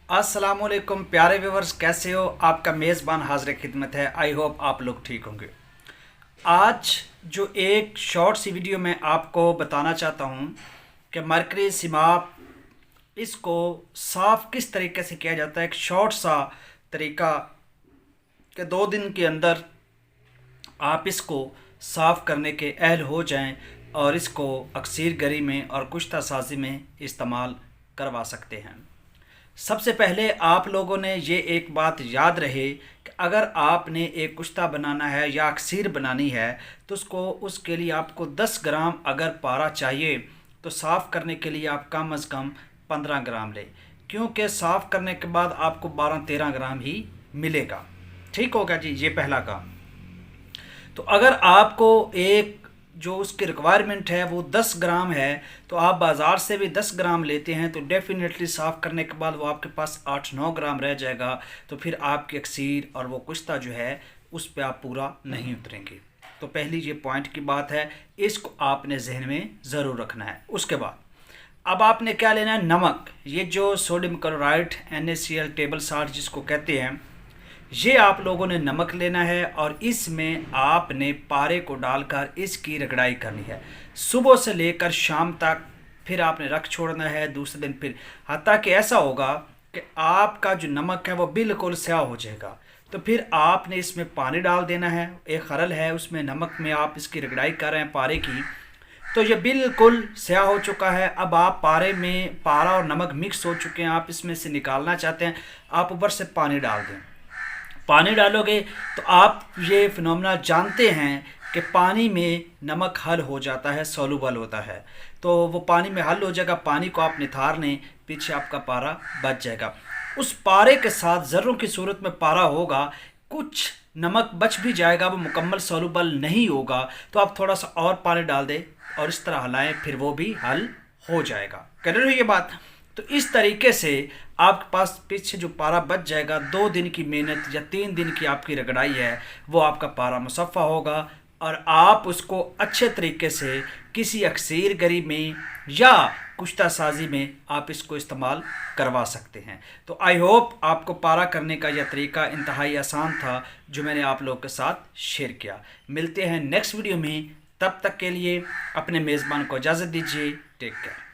अस्सलामुअलैकुम प्यारे व्यूवर्स, कैसे हो। आपका मेज़बान हाजिर खिदमत है। आई होप आप लोग ठीक होंगे। आज जो एक शॉर्ट सी वीडियो में आपको बताना चाहता हूँ कि मरकरी सिमाप इसको साफ़ किस तरीके से किया जाता है। एक शॉर्ट सा तरीका कि 2 दिन के अंदर आप इसको साफ़ करने के अहल हो जाएं और इसको अक्सीर गरी में और कुश्ता साजी में इस्तेमाल करवा सकते हैं। सबसे पहले आप लोगों ने ये एक बात याद रहे कि अगर आपने एक कुश्ता बनाना है या अक्सीर बनानी है तो उसके लिए आपको 10 ग्राम अगर पारा चाहिए तो साफ़ करने के लिए आप कम अज़ कम 15 ग्राम लें, क्योंकि साफ़ करने के बाद आपको 12-13 ग्राम ही मिलेगा। ठीक होगा जी, ये पहला काम। तो अगर आपको एक जो उसकी रिक्वायरमेंट है वो 10 ग्राम है तो आप बाज़ार से भी 10 ग्राम लेते हैं तो डेफिनेटली साफ़ करने के बाद वो आपके पास 8-9 ग्राम रह जाएगा। तो फिर आपकी अक्सीर और वो कुश्ता जो है उस पर आप पूरा नहीं उतरेंगे। तो पहली ये पॉइंट की बात है, इसको आपने जहन में ज़रूर रखना है। उसके बाद अब आपने क्या लेना है, नमक। ये जो sodium chloride NaCl table salt जिसको कहते हैं, ये आप लोगों ने नमक लेना है और इसमें आपने पारे को डालकर इसकी रगड़ाई करनी है सुबह से लेकर शाम तक। फिर आपने रख छोड़ना है दूसरे दिन, फिर हत्ता कि ऐसा होगा कि आपका जो नमक है वो बिल्कुल स्याह हो जाएगा। तो फिर आपने इसमें पानी डाल देना है, एक खरल है उसमें नमक में आप इसकी रगड़ाई कर रहे हैं पारे की, तो ये बिल्कुल स्याह हो चुका है। अब आप पारे में पारा और नमक मिक्स हो चुके हैं, आप इसमें से निकालना चाहते हैं, आप ऊपर से पानी डाल दें। पानी डालोगे तो आप ये फिनोमेना जानते हैं कि पानी में नमक हल हो जाता है, सॉल्युबल होता है। तो वो पानी में हल हो जाएगा, पानी को आप निथार लें, पीछे आपका पारा बच जाएगा। उस पारे के साथ ज़र्रों की सूरत में पारा होगा, कुछ नमक बच भी जाएगा, वो मुकम्मल सॉल्युबल नहीं होगा, तो आप थोड़ा सा और पानी डाल दें और इस तरह हलाएं, फिर वो भी हल हो जाएगा। कर रहे हो ये बात। तो इस तरीके से आपके पास पीछे जो पारा बच जाएगा, 2 दिन की मेहनत या 3 दिन की आपकी रगड़ाई है, वो आपका पारा मुसफ़ा होगा और आप उसको अच्छे तरीके से किसी अक्सीर गरी में या कुश्ता साजी में आप इसको इस्तेमाल करवा सकते हैं। तो आई होप आपको पारा करने का यह तरीका इंतहाई आसान था जो मैंने आप लोगों के साथ शेयर किया। मिलते हैं नेक्स्ट वीडियो में, तब तक के लिए अपने मेज़बान को इजाज़त दीजिए। Take care.